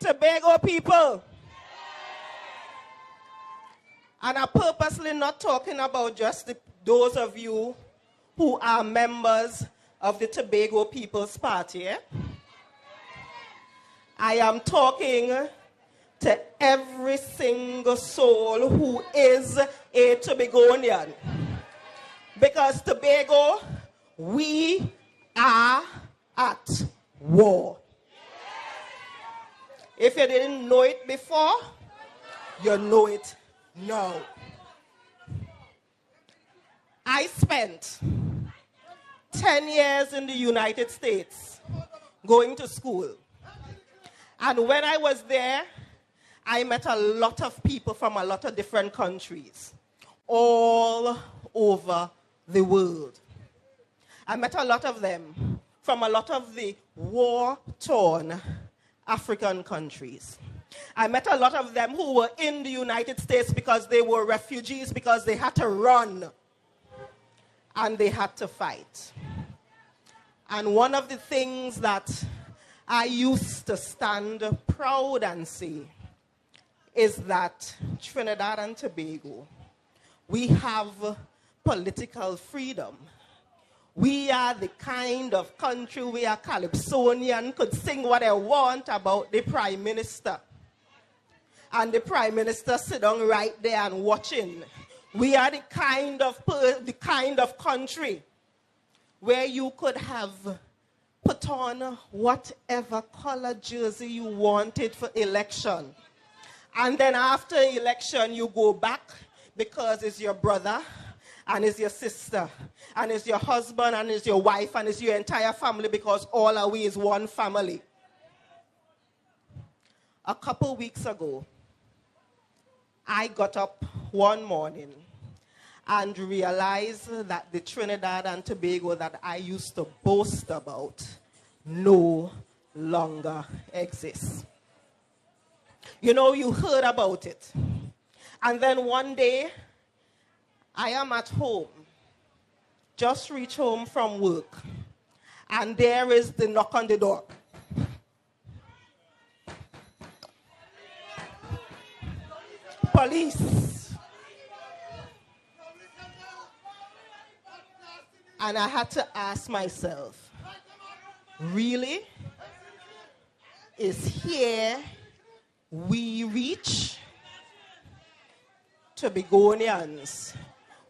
Tobago people. And I'm purposely not talking about just those of you who are members of the Tobago People's Party. I am talking to every single soul who is a Tobagonian. Because Tobago, we are at war. If you didn't know it before, you know it now. I spent 10 years in the United States going to school. And when I was there, I met a lot of people from a lot of different countries, all over the world. I met a lot of them from a lot of the war-torn African countries. I met a lot of them who were in the United States because they were refugees, because they had to run and they had to fight. And one of the things that I used to stand proud and say is that Trinidad and Tobago, we have political freedom. We are the kind of country where Calypsonian could sing what they want about the Prime Minister. And the Prime Minister sit down right there and watching. We are the kind of country where you could have put on whatever color jersey you wanted for election. And then after election, you go back because it's your brother and it's your sister and it's your husband and it's your wife and it's your entire family, because all are we is one family. A couple weeks ago, I got up one morning and realized that the Trinidad and Tobago that I used to boast about no longer exists. You know, you heard about it. And then one day, I am at home, just reached home from work, and there is the knock on the door. Police. And I had to ask myself, really? Is here we reach? Tobagonians,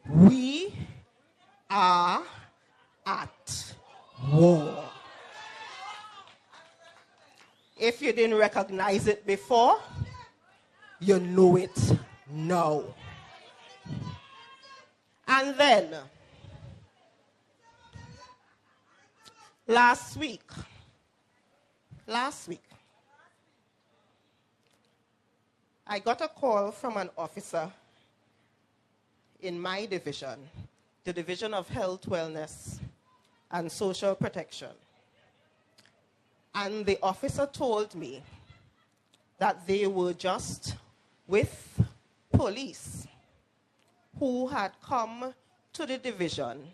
we are at war. If you didn't recognize it before, you know it now. And then, last week, I got a call from an officer in my division, the Division of Health, Wellness, and Social Protection. And the officer told me that they were just with police who had come to the division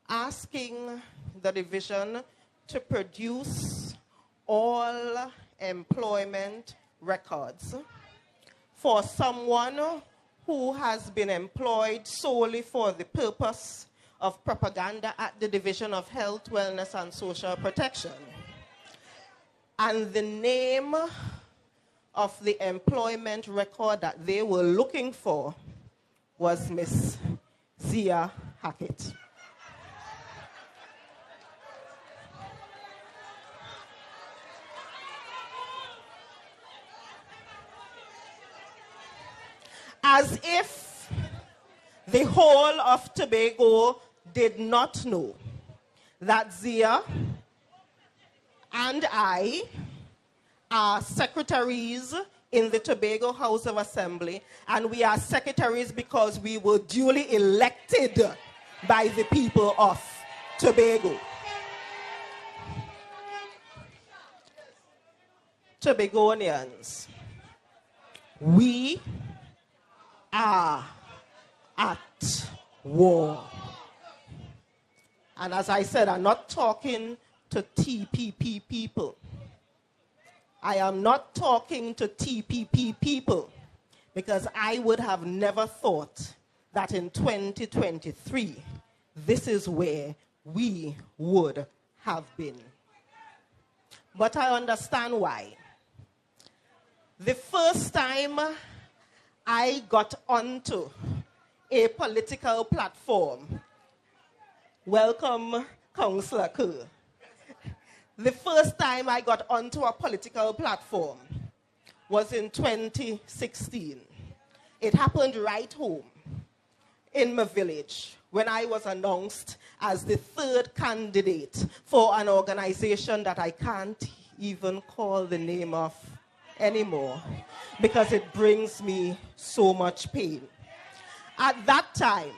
asking the division to produce all employment records for someone who has been employed solely for the purpose of propaganda at the Division of Health, Wellness, and Social Protection. And the name of the employment record that they were looking for was Miss Zia Hackett. As if the whole of Tobago did not know that Zia and I are secretaries in the Tobago House of Assembly, and we are secretaries because we were duly elected by the people of Tobago. Tobagonians, we are at war. And as I said, I'm not talking to TPP people. I am not talking to TPP people because I would have never thought that in 2023, this is where we would have been. But I understand why. The first time I got onto a political platform, welcome, Councillor Kerr. The first time I got onto a political platform was in 2016. It happened right home in my village when I was announced as the third candidate for an organization that I can't even call the name of anymore because it brings me so much pain. At that time,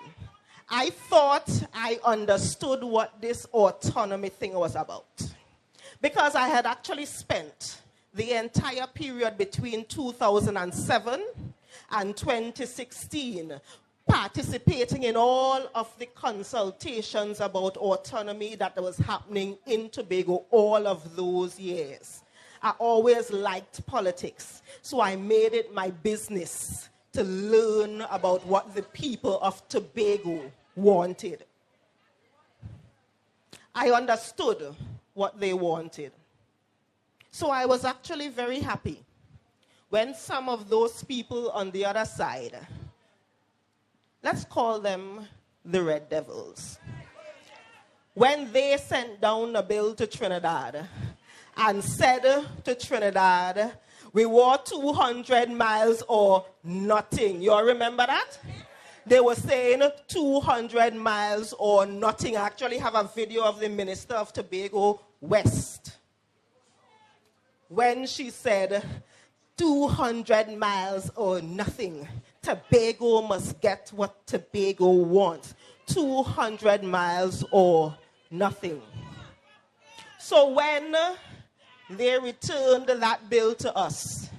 I thought I understood what this autonomy thing was about because I had actually spent the entire period between 2007 and 2016 participating in all of the consultations about autonomy that was happening in Tobago all of those years. I always liked politics, so I made it my business to learn about what the people of Tobago wanted. I understood what they wanted. So I was actually very happy when some of those people on the other side, let's call them the Red Devils, when they sent down a bill to Trinidad and said to Trinidad, we want 200 miles or nothing. You all remember that? They were saying 200 miles or nothing. I actually have a video of the Minister of Tobago West when she said 200 miles or nothing. Tobago must get what Tobago wants. 200 miles or nothing. So when they returned that bill to us,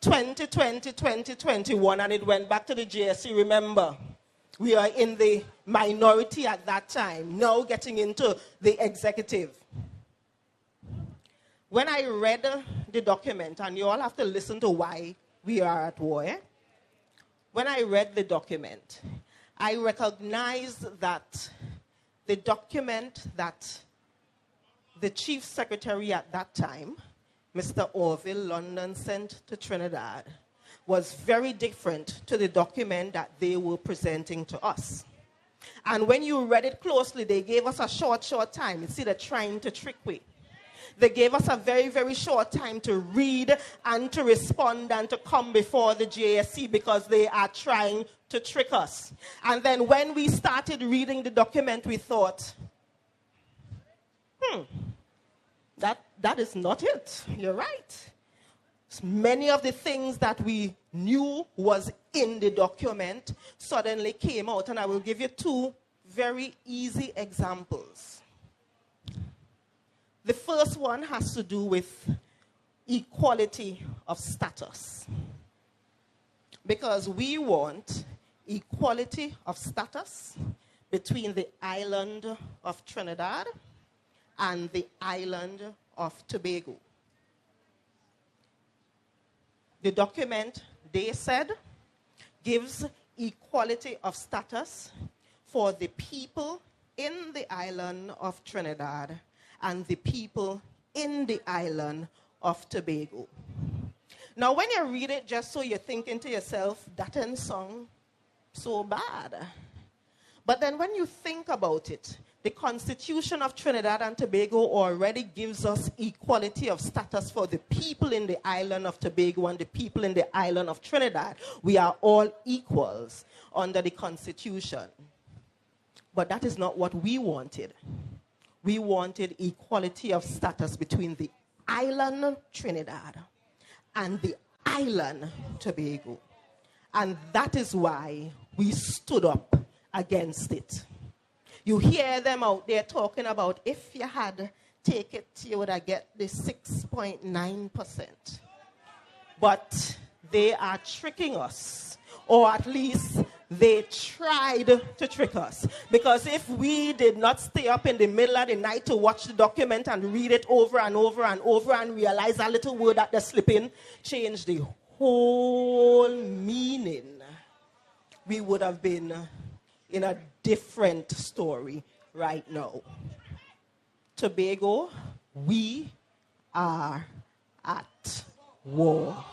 2020, 2021, and it went back to the JSC, remember, we are in the minority at that time, now getting into the executive. When I read the document, and you all have to listen to why we are at war, when I read the document, I recognized that the document that the chief secretary at that time, Mr. Orville London, sent to Trinidad was very different to the document that they were presenting to us. And when you read it closely, they gave us a short time. You see, they're trying to trick we. They gave us a very, very short time to read and to respond and to come before the JSC because they are trying to trick us. And then when we started reading the document, we thought, that is not it. You're right. Many of the things that we knew was in the document suddenly came out. And I will give you two very easy examples. The first one has to do with equality of status. Because we want equality of status between the island of Trinidad and the island of Tobago. The document, they said, gives equality of status for the people in the island of Trinidad and the people in the island of Tobago. Now, when you read it, just so you're thinking to yourself, that doesn't sound so bad. But then when you think about it, the Constitution of Trinidad and Tobago already gives us equality of status for the people in the island of Tobago and the people in the island of Trinidad. We are all equals under the Constitution. But that is not what we wanted. We wanted equality of status between the island Trinidad and the island Tobago. And that is why we stood up against it. You hear them out there talking about if you had take it, you would have get the 6.9%. But they are tricking us, or at least they tried to trick us. Because if we did not stay up in the middle of the night to watch the document and read it over and over and over and realize that little word that they're slipping changed the whole meaning, we would have been in a different story right now. Tobago, we are at war.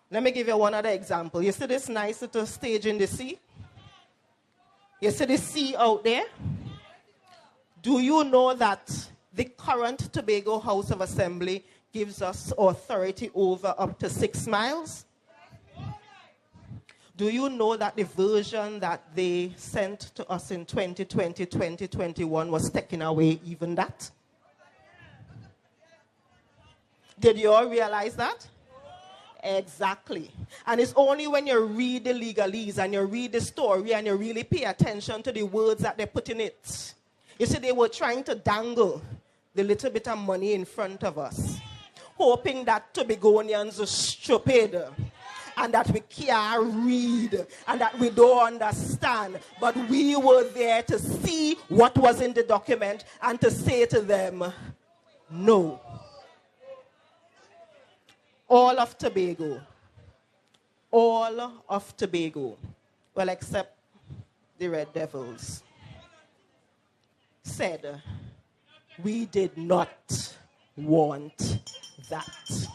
Let me give you one other example. You see this nice little stage in the sea? You see the sea out there? Do you know that the current Tobago House of Assembly gives us authority over up to 6 miles? Do you know that the version that they sent to us in 2020, 2021 was taking away even that? Did you all realize that? Exactly. And it's only when you read the legalese and you read the story and you really pay attention to the words that they put in it. You see, they were trying to dangle the little bit of money in front of us, hoping that Tobagonians are stupid and that we can't read and that we don't understand. But we were there to see what was in the document and to say to them, no. All of Tobago, well, except the Red Devils, said, we did not want that.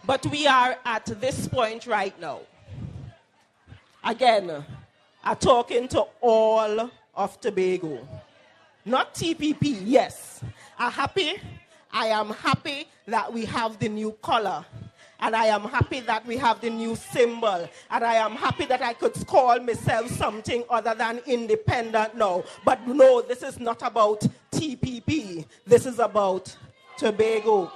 But we are at this point right now. Again, I'm talking to all of Tobago. Not TPP, yes. I am happy that we have the new color. And I am happy that we have the new symbol. And I am happy that I could call myself something other than independent now. But no, this is not about TPP. This is about Tobago.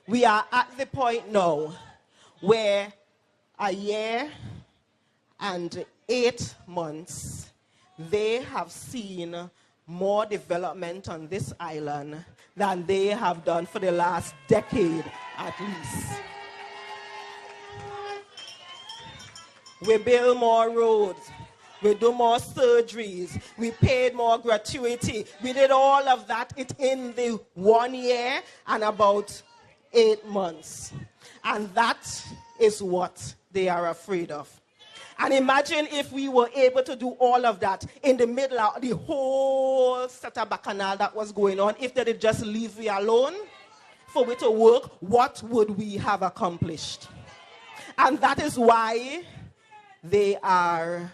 We are at the point now where a year and 8 months, they have seen more development on this island than they have done for the last decade at least. We build more roads. We do more surgeries. We paid more gratuity. We did all of that in the 1 year and about 8 months. And that is what they are afraid of. And imagine if we were able to do all of that in the middle of the whole set of bacchanal that was going on. If they did just leave me alone for me to work, what would we have accomplished? And that is why they are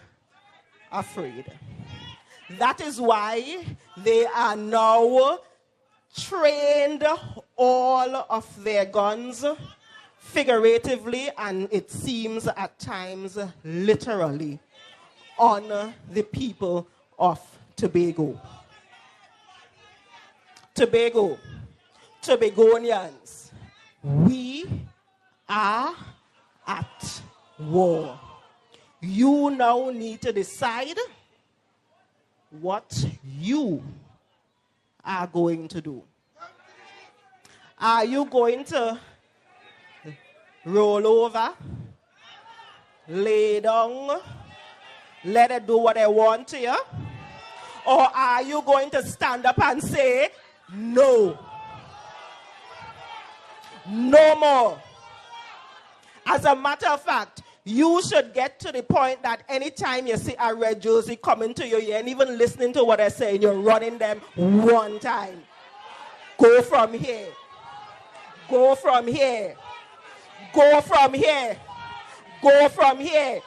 afraid. That is why they are now trained all of their guns, figuratively, and it seems at times literally, on the people of Tobago. Tobago, Tobagonians, we are at war. You now need to decide what you are going to do. Are you going to roll over, lay down, let it do what they want to you? Or are you going to stand up and say, no? No more. As a matter of fact, you should get to the point that anytime you see a red jersey coming to you, you ain't even listening to what they're saying, you're running them one time. Go from here. Go from here. Go from here. Go from here.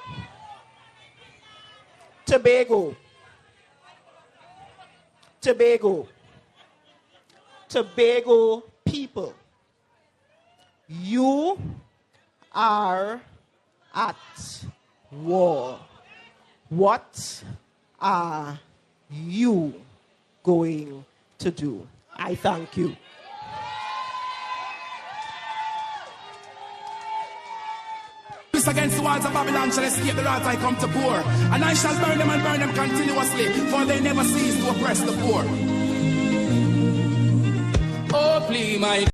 Tobago. Tobago. Tobago people. You are at war. What are you going to do? I thank you. Against the walls of Babylon shall escape the wrath I come to pour. And I shall burn them and burn them continuously, for they never cease to oppress the poor. Oh, please, my